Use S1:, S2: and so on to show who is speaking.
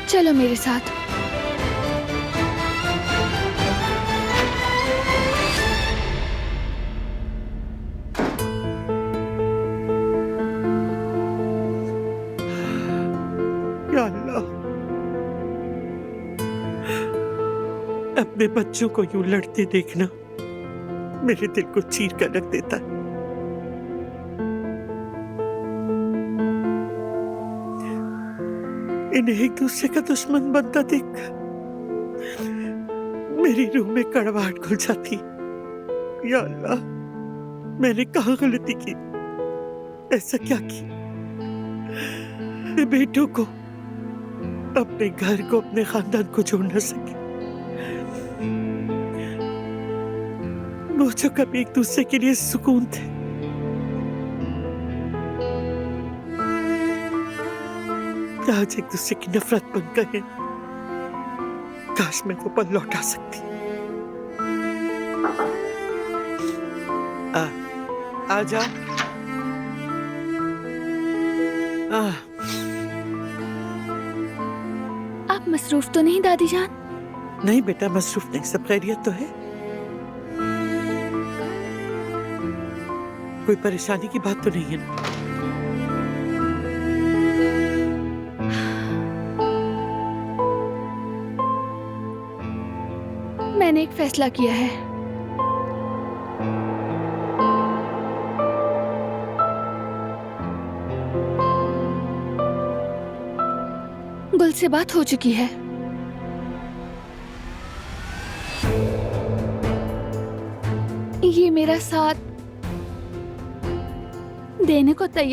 S1: चलो मेरे साथ।
S2: या अल्लाह, अपने बच्चों को यूं लड़ते देखना मेरे दिल को चीर कर रख देता है। इन्हें एक दूसरे का दुश्मन बनता देख मेरी रूह में कड़वाहट घुल जाती। या अल्लाह, मैंने कहाँ गलती की? ऐसा क्या किया अपने बेटों को, अपने घर को, अपने खानदान को जोड़ न सके? वो जो कभी एक दूसरे के लिए सुकून थे, आज एक दूसरे की नफरत बन गए। काश मैं वो पल लौटा सकती। आ जा।
S1: आप मसरूफ तो नहीं दादी जान?
S2: नहीं बेटा, मसरूफ नहीं, सब खैरियत तो है। कोई परेशानी की बात तो नहीं है ना?
S1: मैंने एक फैसला किया है। गुल से बात हो चुकी है। ये मेरा साथ देने को तैयार